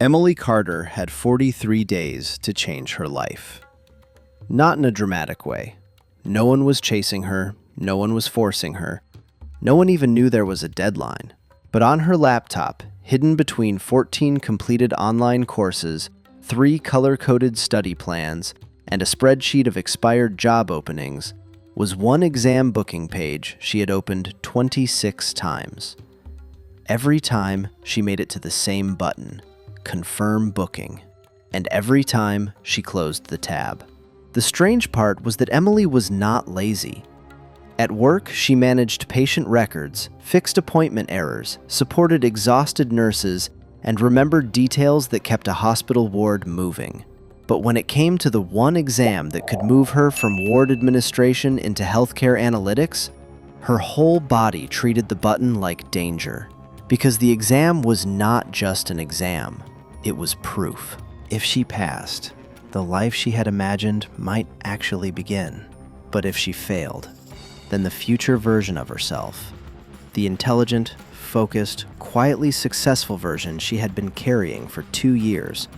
Emily Carter had 43 days to change her life. Not in a dramatic way. No one was chasing her, no one was forcing her, no one even knew there was a deadline. But on her laptop, hidden between 14 completed online courses, 3 color-coded study plans, and a spreadsheet of expired job openings, was one exam booking page she had opened 26 times. Every time, she made it to the same button, Confirm Booking, and every time she closed the tab. The strange part was that Emily was not lazy. At work, she managed patient records, fixed appointment errors, supported exhausted nurses, and remembered details that kept a hospital ward moving. But when it came to the one exam that could move her from ward administration into healthcare analytics, her whole body treated the button like danger. Because the exam was not just an exam. It was proof. If she passed, the life she had imagined might actually begin. But if she failed, then the future version of herself, the intelligent, focused, quietly successful version she had been carrying for 2 years,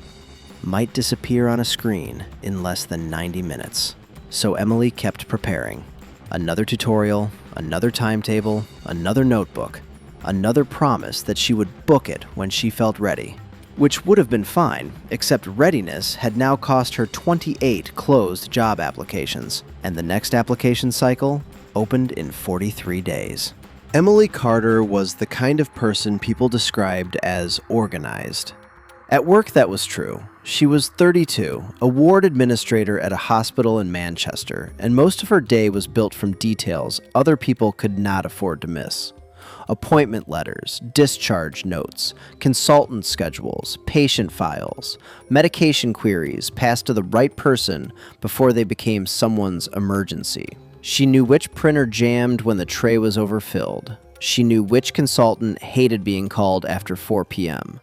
might disappear on a screen in less than 90 minutes. So Emily kept preparing. Another tutorial, another timetable, another notebook, another promise that she would book it when she felt ready. Which would have been fine, except readiness had now cost her 28 closed job applications, and the next application cycle opened in 43 days. Emily Carter was the kind of person people described as organized. At work, that was true. She was 32, a ward administrator at a hospital in Manchester, and most of her day was built from details other people could not afford to miss. Appointment letters, discharge notes, consultant schedules, patient files, medication queries passed to the right person before they became someone's emergency. She knew which printer jammed when the tray was overfilled. She knew which consultant hated being called after 4 p.m.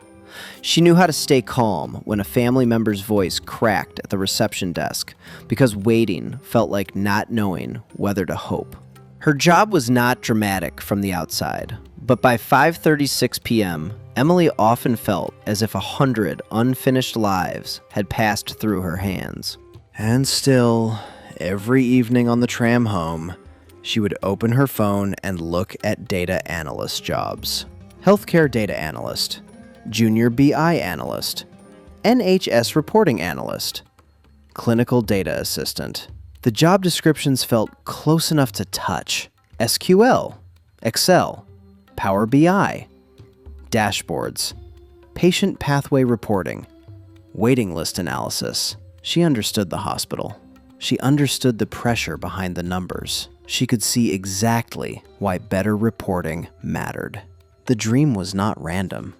She knew how to stay calm when a family member's voice cracked at the reception desk because waiting felt like not knowing whether to hope. Her job was not dramatic from the outside, but by 5:36 p.m., Emily often felt as if 100 unfinished lives had passed through her hands. And still, every evening on the tram home, she would open her phone and look at data analyst jobs. Healthcare data analyst, junior BI analyst, NHS reporting analyst, clinical data assistant. The job descriptions felt close enough to touch. SQL, Excel, Power BI, dashboards, patient pathway reporting, waiting list analysis. She understood the hospital. She understood the pressure behind the numbers. She could see exactly why better reporting mattered. The dream was not random.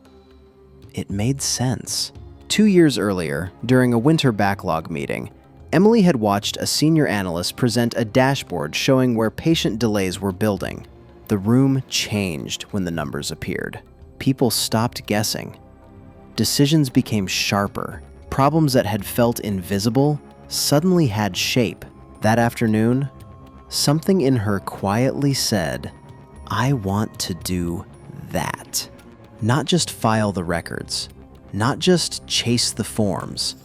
It made sense. 2 years earlier, during a winter backlog meeting, Emily had watched a senior analyst present a dashboard showing where patient delays were building. The room changed when the numbers appeared. People stopped guessing. Decisions became sharper. Problems that had felt invisible suddenly had shape. That afternoon, something in her quietly said, "I want to do that." Not just file the records, not just chase the forms,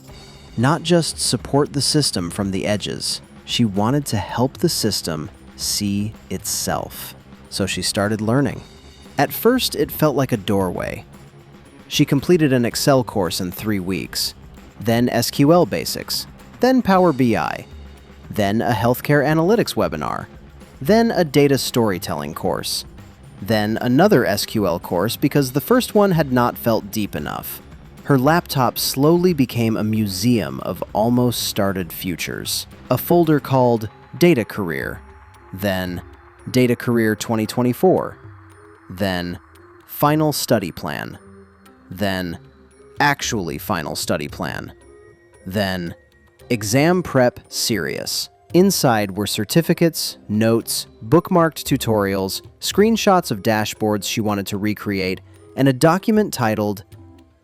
not just support the system from the edges. She wanted to help the system see itself. So she started learning. At first, it felt like a doorway. She completed an Excel course in 3 weeks, then SQL basics, then Power BI, then a healthcare analytics webinar, then a data storytelling course, then another SQL course because the first one had not felt deep enough. Her laptop slowly became a museum of almost started futures. A folder called Data Career, then Data Career 2024, then Final Study Plan, then Actually Final Study Plan, then Exam Prep Serious. Inside were certificates, notes, bookmarked tutorials, screenshots of dashboards she wanted to recreate, and a document titled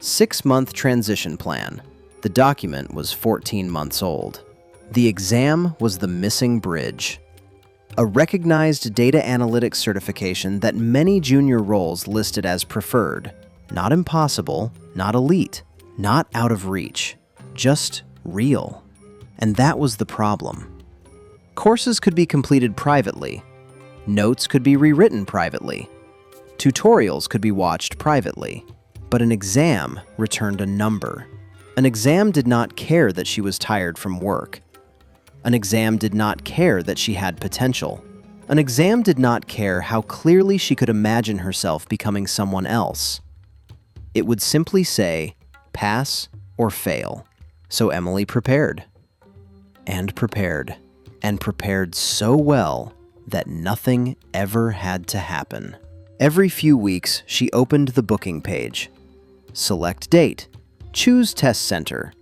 6-Month Transition Plan. The document was 14 months old. The exam was the missing bridge. A recognized data analytics certification that many junior roles listed as preferred. Not impossible, not elite, Not out of reach, just real. And that was the problem. Courses could be completed privately. Notes could be rewritten privately. Tutorials could be watched privately. But an exam returned a number. An exam did not care that she was tired from work. An exam did not care that she had potential. An exam did not care how clearly she could imagine herself becoming someone else. It would simply say, pass or fail. So Emily prepared. And prepared. And prepared so well that nothing ever had to happen. Every few weeks, she opened the booking page. Select date. Choose test center.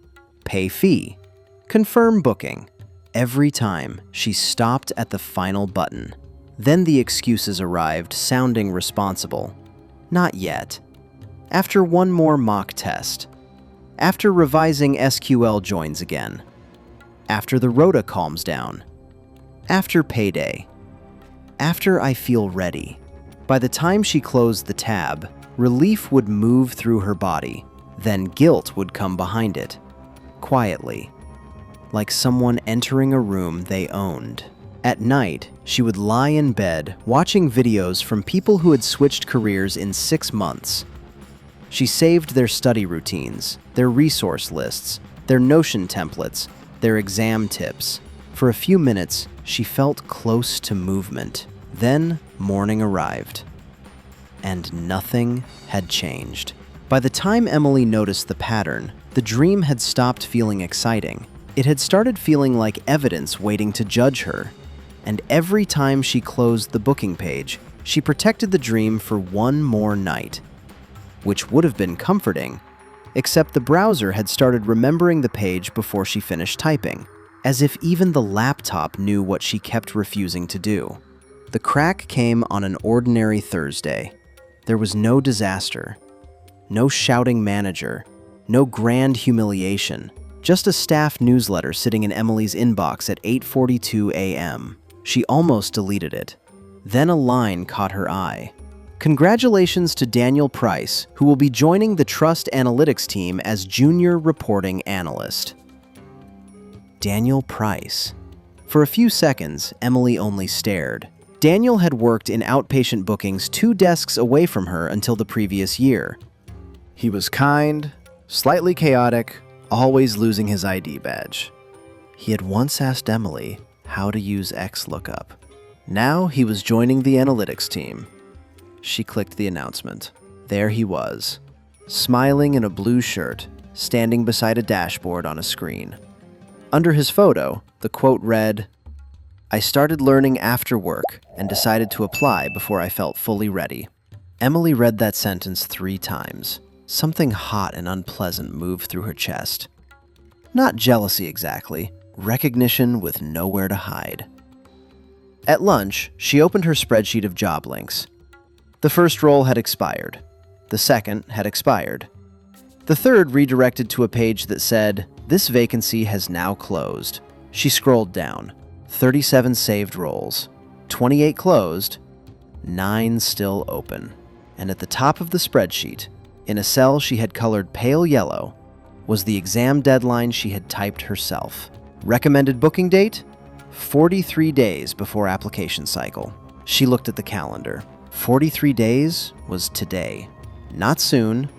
Pay fee. Confirm booking. Every time, she stopped at the final button. Then the excuses arrived, sounding responsible. Not yet. After one more mock test. After revising SQL joins again. After the rota calms down. After payday. After I feel ready. By the time she closed the tab, relief would move through her body. Then guilt would come behind it. Quietly. Like someone entering a room they owned. At night, she would lie in bed watching videos from people who had switched careers in 6 months. She saved their study routines, their resource lists, their Notion templates, their exam tips. For a few minutes, she felt close to movement. Then, morning arrived. And nothing had changed. By the time Emily noticed the pattern, the dream had stopped feeling exciting. It had started feeling like evidence waiting to judge her. And every time she closed the booking page, she protected the dream for one more night. Which would have been comforting, except the browser had started remembering the page before she finished typing, as if even the laptop knew what she kept refusing to do. The crack came on an ordinary Thursday. There was no disaster, no shouting manager, no grand humiliation, just a staff newsletter sitting in Emily's inbox at 8:42 a.m. She almost deleted it. Then a line caught her eye. Congratulations to Daniel Price, who will be joining the Trust Analytics team as Junior Reporting Analyst. Daniel Price. For a few seconds, Emily only stared. Daniel had worked in outpatient bookings 2 desks away from her until the previous year. He was kind, slightly chaotic, always losing his ID badge. He had once asked Emily how to use XLOOKUP. Now he was joining the analytics team. She clicked the announcement. There he was, smiling in a blue shirt, standing beside a dashboard on a screen. Under his photo, the quote read, "I started learning after work and decided to apply before I felt fully ready." Emily read that sentence 3 times. Something hot and unpleasant moved through her chest. Not jealousy exactly, recognition with nowhere to hide. At lunch, she opened her spreadsheet of job links. The first role had expired. The second had expired. The third redirected to a page that said, "This vacancy has now closed." She scrolled down. 37 saved roles, 28 closed, 9 still open. And at the top of the spreadsheet, in a cell she had colored pale yellow, was the exam deadline she had typed herself. Recommended booking date? 43 days before application cycle. She looked at the calendar. 43 days was today. Not soon,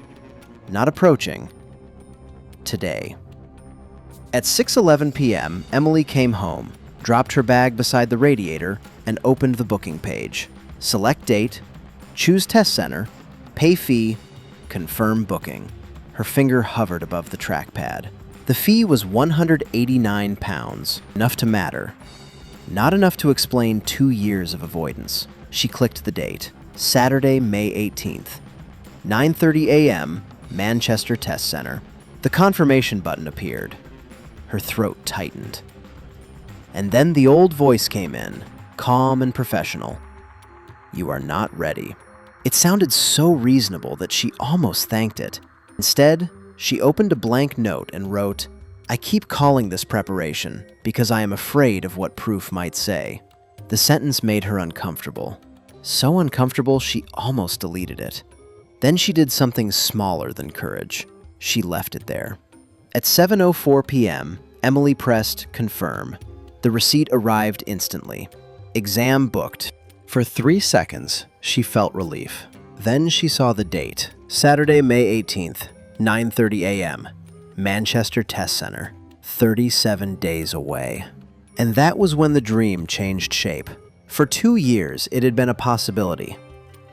not approaching. Today. At 6:11 p.m., Emily came home, dropped her bag beside the radiator, and opened the booking page. Select date, choose test center, pay fee, confirm booking. Her finger hovered above the trackpad. The fee was £189, enough to matter. Not enough to explain 2 years of avoidance. She clicked the date. Saturday, May 18th. 9:30 a.m., Manchester Test Center. The confirmation button appeared. Her throat tightened. And then the old voice came in, calm and professional. "You are not ready." It sounded so reasonable that she almost thanked it. Instead, she opened a blank note and wrote, "I keep calling this preparation because I am afraid of what proof might say." The sentence made her uncomfortable. So uncomfortable she almost deleted it. Then she did something smaller than courage. She left it there. At 7:04 p.m., Emily pressed confirm. The receipt arrived instantly. Exam booked. For 3 seconds, she felt relief. Then she saw the date, Saturday, May 18th, 9:30 a.m., Manchester Test Center, 37 days away. And that was when the dream changed shape. For 2 years, it had been a possibility.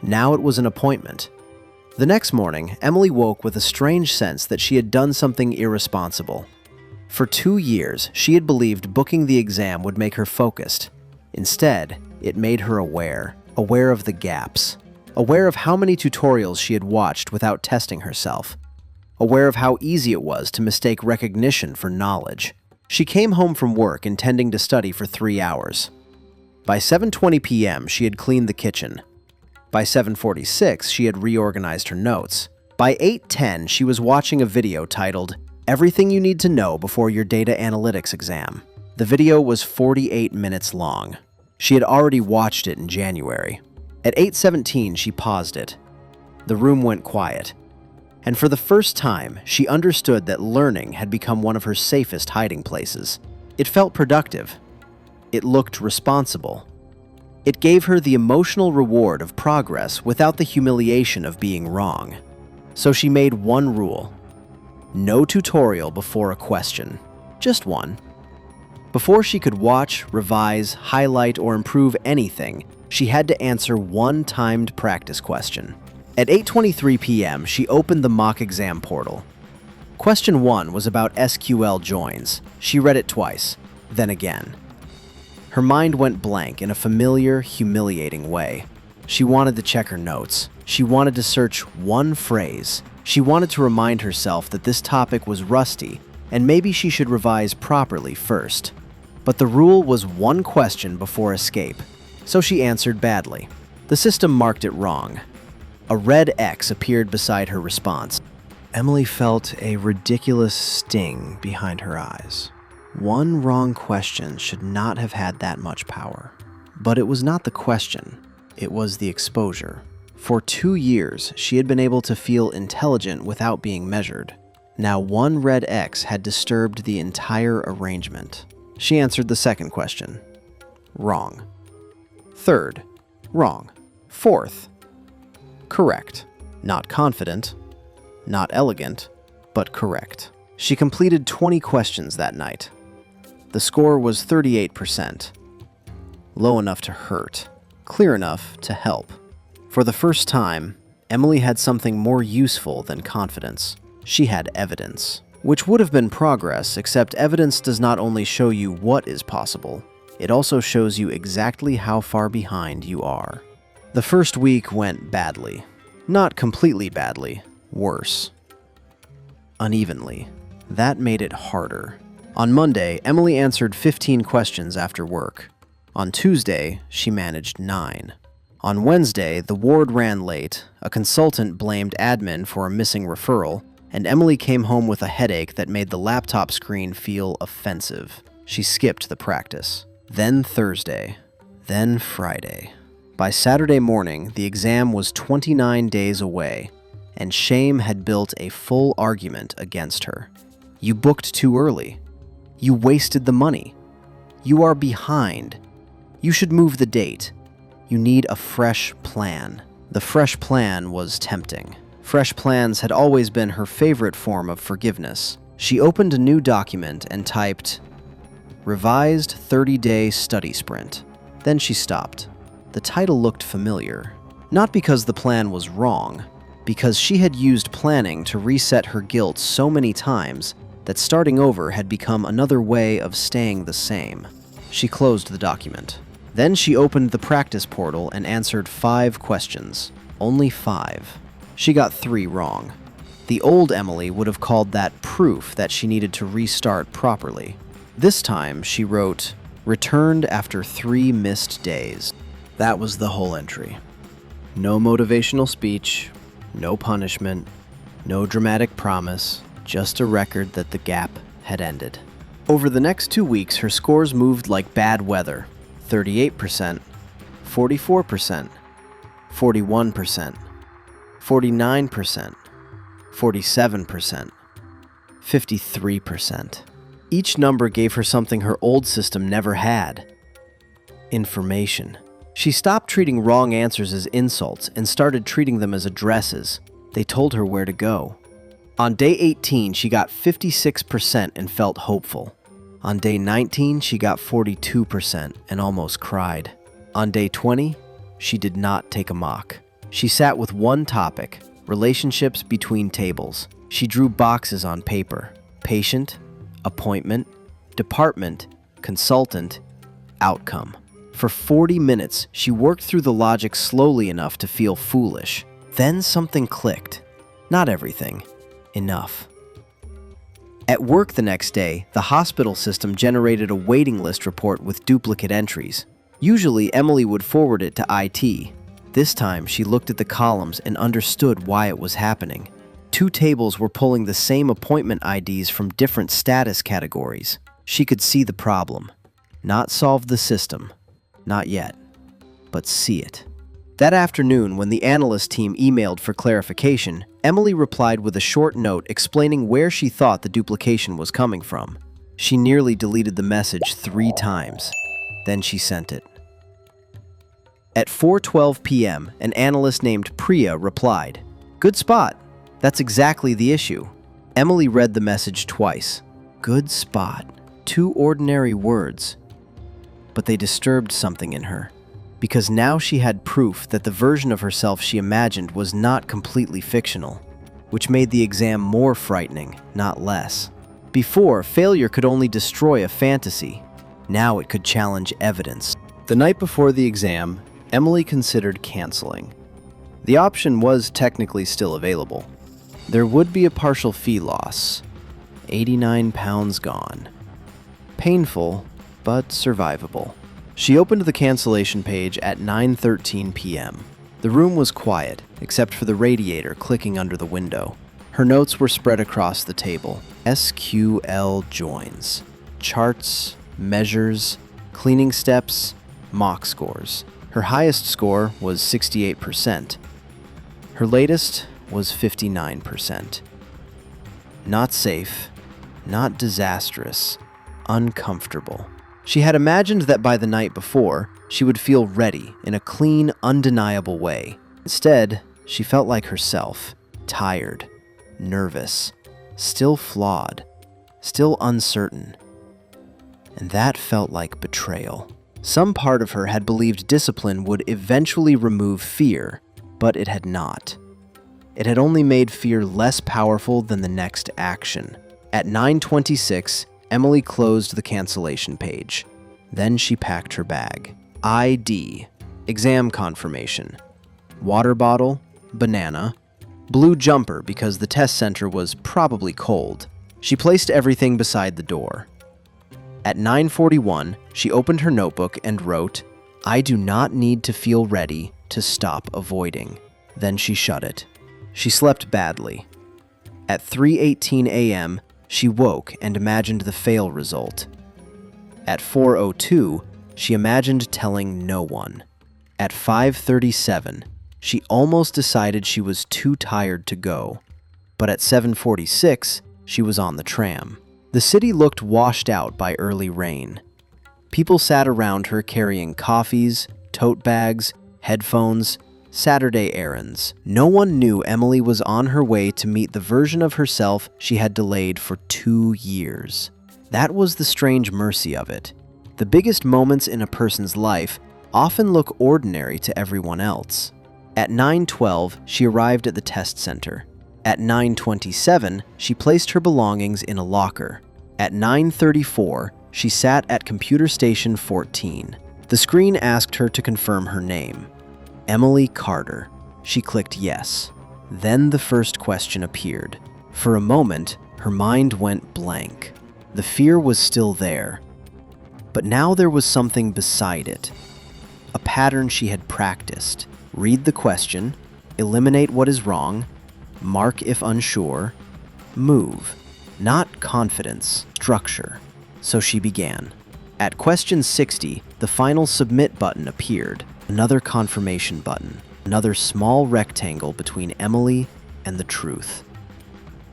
Now it was an appointment. The next morning, Emily woke with a strange sense that she had done something irresponsible. For 2 years, she had believed booking the exam would make her focused. Instead, it made her aware of the gaps, aware of how many tutorials she had watched without testing herself, aware of how easy it was to mistake recognition for knowledge. She came home from work intending to study for 3 hours. By 7:20 p.m., she had cleaned the kitchen. By 7:46, she had reorganized her notes. By 8:10, she was watching a video titled, "Everything You Need to Know Before Your Data Analytics Exam." The video was 48 minutes long. She had already watched it in January. At 8:17, she paused it. The room went quiet. And for the first time, she understood that learning had become one of her safest hiding places. It felt productive. It looked responsible. It gave her the emotional reward of progress without the humiliation of being wrong. So she made one rule: no tutorial before a question. Just one. Before she could watch, revise, highlight, or improve anything, she had to answer one timed practice question. At 8:23 p.m., she opened the mock exam portal. Question 1 was about SQL joins. She read it twice, then again. Her mind went blank in a familiar, humiliating way. She wanted to check her notes. She wanted to search one phrase. She wanted to remind herself that this topic was rusty, and maybe she should revise properly first. But the rule was one question before escape, so she answered badly. The system marked it wrong. A red X appeared beside her response. Emily felt a ridiculous sting behind her eyes. One wrong question should not have had that much power. But it was not the question, it was the exposure. For 2 years, she had been able to feel intelligent without being measured. Now one red X had disturbed the entire arrangement. She answered the second question. Wrong. Third. Wrong. Fourth. Correct. Not confident, not elegant, but correct. She completed 20 questions that night. The score was 38%. Low enough to hurt, clear enough to help. For the first time, Emily had something more useful than confidence. She had evidence, which would have been progress, except evidence does not only show you what is possible, it also shows you exactly how far behind you are. The first week went badly. Not completely badly, worse. Unevenly. That made it harder. On Monday, Emily answered 15 questions after work. On Tuesday, she managed 9. On Wednesday, the ward ran late, a consultant blamed admin for a missing referral, and Emily came home with a headache that made the laptop screen feel offensive. She skipped the practice. Then Thursday. Then Friday. By Saturday morning, the exam was 29 days away, and shame had built a full argument against her. You booked too early. You wasted the money. You are behind. You should move the date. You need a fresh plan. The fresh plan was tempting. Fresh plans had always been her favorite form of forgiveness. She opened a new document and typed, "Revised 30-day study sprint." Then she stopped. The title looked familiar. Not because the plan was wrong, because she had used planning to reset her guilt so many times that starting over had become another way of staying the same. She closed the document. Then she opened the practice portal and answered 5 questions. Only 5. She got 3 wrong. The old Emily would have called that proof that she needed to restart properly. This time, she wrote, "Returned after 3 missed days." That was the whole entry. No motivational speech, no punishment, no dramatic promise, just a record that the gap had ended. Over the next 2 weeks, her scores moved like bad weather. 38%, 44%, 41%, 49%, 47%, 53%. Each number gave her something her old system never had: information. She stopped treating wrong answers as insults and started treating them as addresses. They told her where to go. On day 18, she got 56% and felt hopeful. On day 19, she got 42% and almost cried. On day 20, she did not take a mock. She sat with one topic: relationships between tables. She drew boxes on paper: patient, appointment, department, consultant, outcome. For 40 minutes, she worked through the logic slowly enough to feel foolish. Then something clicked. Not everything. Enough. At work the next day, the hospital system generated a waiting list report with duplicate entries. Usually, Emily would forward it to IT. This time, she looked at the columns and understood why it was happening. 2 tables were pulling the same appointment IDs from different status categories. She could see the problem. Not solve the system. Not yet. But see it. That afternoon, when the analyst team emailed for clarification, Emily replied with a short note explaining where she thought the duplication was coming from. She nearly deleted the message 3 times. Then she sent it. At 4:12 p.m., an analyst named Priya replied, "Good spot. That's exactly the issue." Emily read the message twice. Good spot. 2 ordinary words. But they disturbed something in her. Because now she had proof that the version of herself she imagined was not completely fictional, which made the exam more frightening, not less. Before, failure could only destroy a fantasy. Now it could challenge evidence. The night before the exam, Emily considered canceling. The option was technically still available. There would be a partial fee loss. 89 pounds gone. Painful, but survivable. She opened the cancellation page at 9:13 p.m. The room was quiet, except for the radiator clicking under the window. Her notes were spread across the table. SQL joins. Charts, measures, cleaning steps, mock scores. Her highest score was 68%. Her latest was 59%. Not safe, not disastrous, uncomfortable. She had imagined that by the night before, she would feel ready in a clean, undeniable way. Instead, she felt like herself, tired, nervous, still flawed, still uncertain. And that felt like betrayal. Some part of her had believed discipline would eventually remove fear, but it had not. It had only made fear less powerful than the next action. At 9:26, Emily closed the cancellation page. Then she packed her bag. ID, exam confirmation, water bottle, banana, blue jumper because the test center was probably cold. She placed everything beside the door. At 9:41, she opened her notebook and wrote, "I do not need to feel ready to stop avoiding." Then she shut it. She slept badly. At 3:18 a.m., she woke and imagined the fail result. At 4:02, she imagined telling no one. At 5:37, she almost decided she was too tired to go. But at 7:46, she was on the tram. The city looked washed out by early rain. People sat around her carrying coffees, tote bags, headphones, Saturday errands. No one knew Emily was on her way to meet the version of herself she had delayed for 2 years. That was the strange mercy of it. The biggest moments in a person's life often look ordinary to everyone else. At 9:12, she arrived at the test center. At 9:27, she placed her belongings in a locker. At 9:34, she sat at computer station 14. The screen asked her to confirm her name. Emily Carter. She clicked yes. Then the first question appeared. For a moment, her mind went blank. The fear was still there. But now there was something beside it. A pattern she had practiced. Read the question, eliminate what is wrong, mark if unsure, move. Not confidence, structure. So she began. At question 60, the final submit button appeared. Another confirmation button. Another small rectangle between Emily and the truth.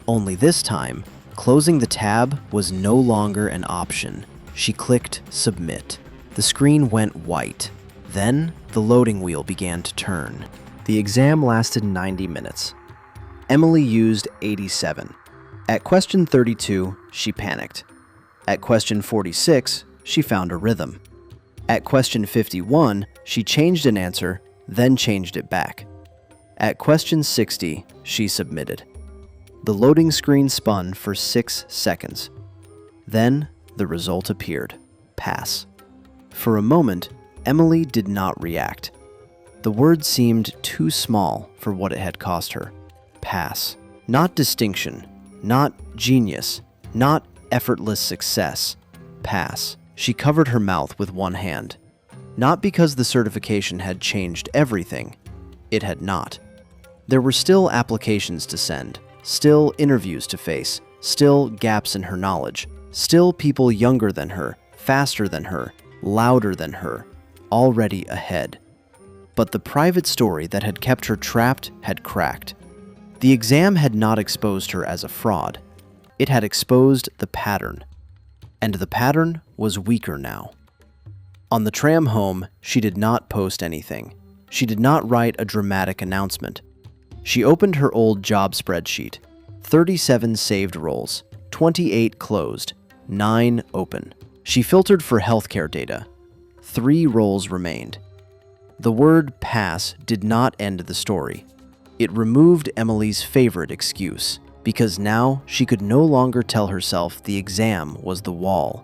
Only this time, closing the tab was no longer an option. She clicked Submit. The screen went white. Then, the loading wheel began to turn. The exam lasted 90 minutes. Emily used 87. At question 32, she panicked. At question 46, she found a rhythm. At question 51, she changed an answer, then changed it back. At question 60, she submitted. The loading screen spun for 6 seconds. Then, the result appeared. Pass. For a moment, Emily did not react. The word seemed too small for what it had cost her. Pass. Not distinction, not genius, not effortless success. Pass. She covered her mouth with one hand. Not because the certification had changed everything. It had not. There were still applications to send, still interviews to face, still gaps in her knowledge, still people younger than her, faster than her, louder than her, already ahead. But the private story that had kept her trapped had cracked. The exam had not exposed her as a fraud. It had exposed the pattern. And the pattern was weaker now. On the tram home, she did not post anything. She did not write a dramatic announcement. She opened her old job spreadsheet. 37 saved roles, 28 closed, 9 open. She filtered for healthcare data. 3 roles remained. The word pass did not end the story. It removed Emily's favorite excuse, because now she could no longer tell herself the exam was the wall.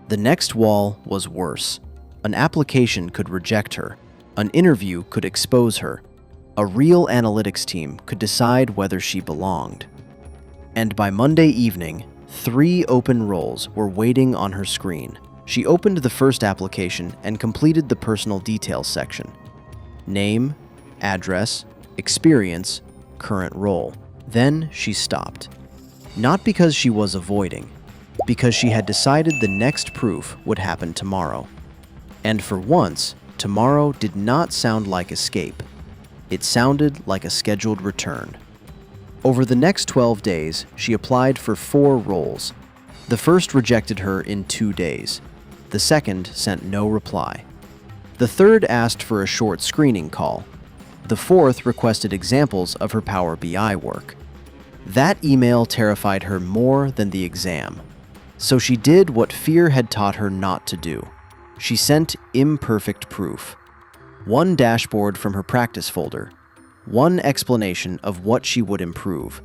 The next wall was worse. An application could reject her. An interview could expose her. A real analytics team could decide whether she belonged. And by Monday evening, 3 open roles were waiting on her screen. She opened the first application and completed the personal details section. Name, address, experience, current role. Then she stopped. Not because she was avoiding, because she had decided the next proof would happen tomorrow. And for once, tomorrow did not sound like escape. It sounded like a scheduled return. Over the next 12 days, she applied for 4 roles. The first rejected her in 2 days. The second sent no reply. The third asked for a short screening call. The fourth requested examples of her Power BI work. That email terrified her more than the exam. So she did what fear had taught her not to do. She sent imperfect proof. 1 dashboard from her practice folder. 1 explanation of what she would improve.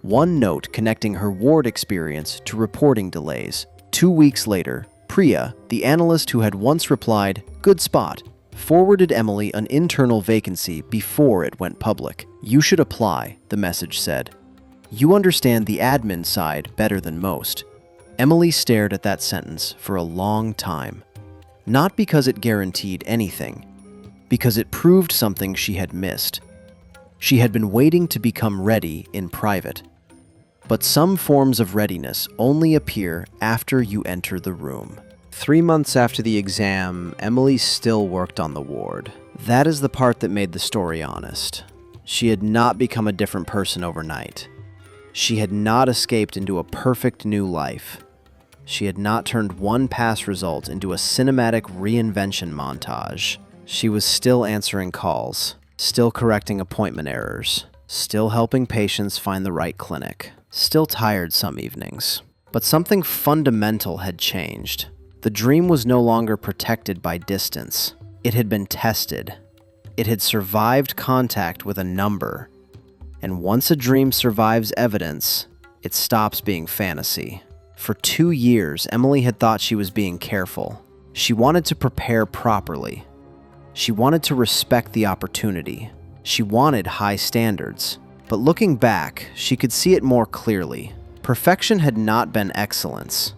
1 note connecting her ward experience to reporting delays. 2 weeks later, Priya, the analyst who had once replied, "Good spot," forwarded Emily an internal vacancy before it went public. "You should apply," the message said. "You understand the admin side better than most." Emily stared at that sentence for a long time. Not because it guaranteed anything, because it proved something she had missed. She had been waiting to become ready in private. But some forms of readiness only appear after you enter the room. 3 months after the exam, Emily still worked on the ward. That is the part that made the story honest. She had not become a different person overnight. She had not escaped into a perfect new life. She had not turned one past result into a cinematic reinvention montage. She was still answering calls, still correcting appointment errors, still helping patients find the right clinic, still tired some evenings. But something fundamental had changed. The dream was no longer protected by distance. It had been tested. It had survived contact with a number. And once a dream survives evidence, it stops being fantasy. For 2 years, Emily had thought she was being careful. She wanted to prepare properly. She wanted to respect the opportunity. She wanted high standards. But looking back, she could see it more clearly. Perfection had not been excellence.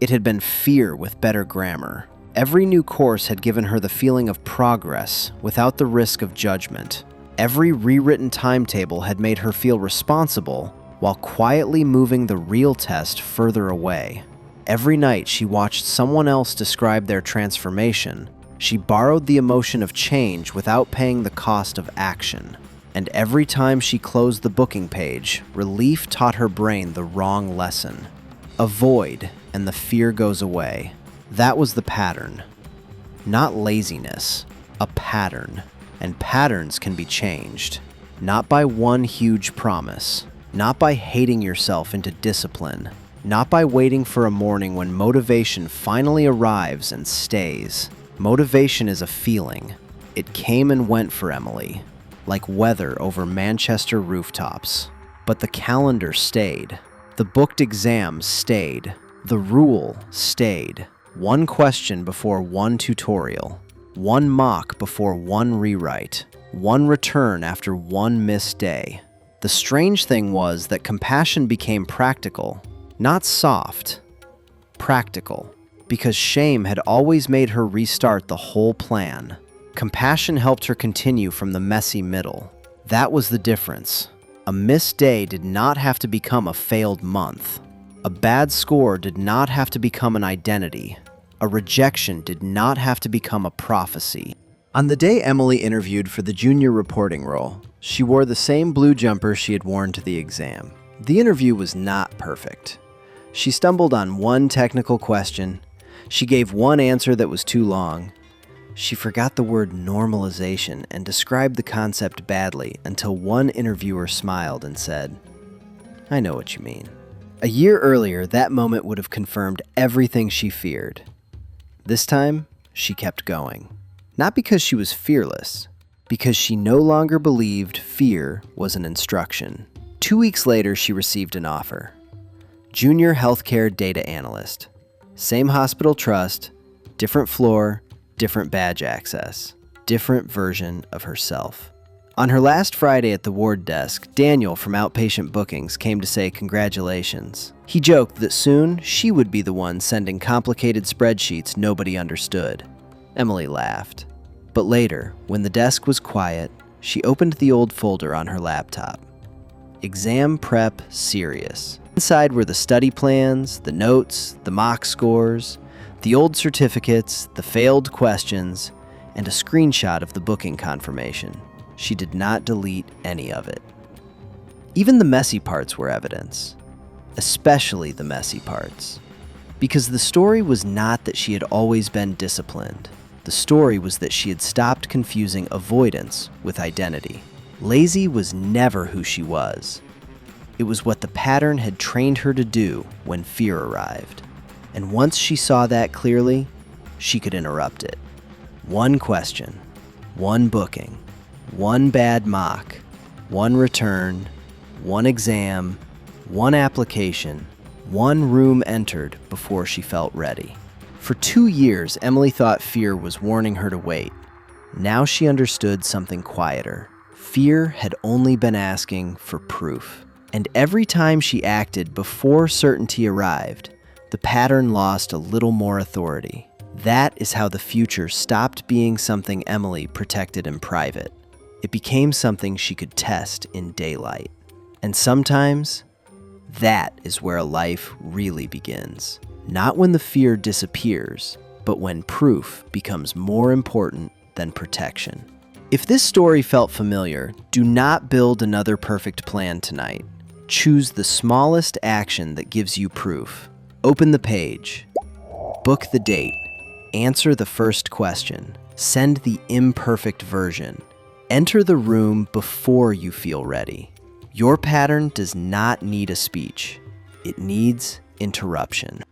It had been fear with better grammar. Every new course had given her the feeling of progress without the risk of judgment. Every rewritten timetable had made her feel responsible while quietly moving the real test further away. Every night she watched someone else describe their transformation. She borrowed the emotion of change without paying the cost of action. And every time she closed the booking page, relief taught her brain the wrong lesson. Avoid, and the fear goes away. That was the pattern. Not laziness, a pattern. And patterns can be changed. Not by one huge promise. Not by hating yourself into discipline. Not by waiting for a morning when motivation finally arrives and stays. Motivation is a feeling. It came and went for Emily, like weather over Manchester rooftops. But the calendar stayed. The booked exams stayed. The rule stayed. One question before one tutorial. One mock before one rewrite. One return after one missed day. The strange thing was that compassion became practical, not soft. Practical. Because shame had always made her restart the whole plan. Compassion helped her continue from the messy middle. That was the difference. A missed day did not have to become a failed month. A bad score did not have to become an identity. A rejection did not have to become a prophecy. On the day Emily interviewed for the junior reporting role, she wore the same blue jumper she had worn to the exam. The interview was not perfect. She stumbled on one technical question. She gave one answer that was too long. She forgot the word normalization and described the concept badly until one interviewer smiled and said, "I know what you mean." A year earlier, that moment would have confirmed everything she feared. This time, she kept going. Not because she was fearless, because she no longer believed fear was an instruction. 2 weeks later, she received an offer. Junior healthcare data analyst. Same hospital trust, different floor, different badge access, different version of herself. On her last Friday at the ward desk, Daniel from Outpatient Bookings came to say congratulations. He joked that soon she would be the one sending complicated spreadsheets nobody understood. Emily laughed. But later, when the desk was quiet, she opened the old folder on her laptop. Exam prep serious. Inside were the study plans, the notes, the mock scores, the old certificates, the failed questions, and a screenshot of the booking confirmation. She did not delete any of it. Even the messy parts were evidence, especially the messy parts. Because the story was not that she had always been disciplined. The story was that she had stopped confusing avoidance with identity. Lazy was never who she was. It was what the pattern had trained her to do when fear arrived. And once she saw that clearly, she could interrupt it. One question, one booking, one bad mock, one return, one exam, one application, one room entered before she felt ready. For 2 years, Emily thought fear was warning her to wait. Now she understood something quieter. Fear had only been asking for proof. And every time she acted before certainty arrived, the pattern lost a little more authority. That is how the future stopped being something Emily protected in private. It became something she could test in daylight. And sometimes, that is where a life really begins. Not when the fear disappears, but when proof becomes more important than protection. If this story felt familiar, do not build another perfect plan tonight. Choose the smallest action that gives you proof. Open the page. Book the date. Answer the first question. Send the imperfect version. Enter the room before you feel ready. Your pattern does not need a speech. It needs interruption.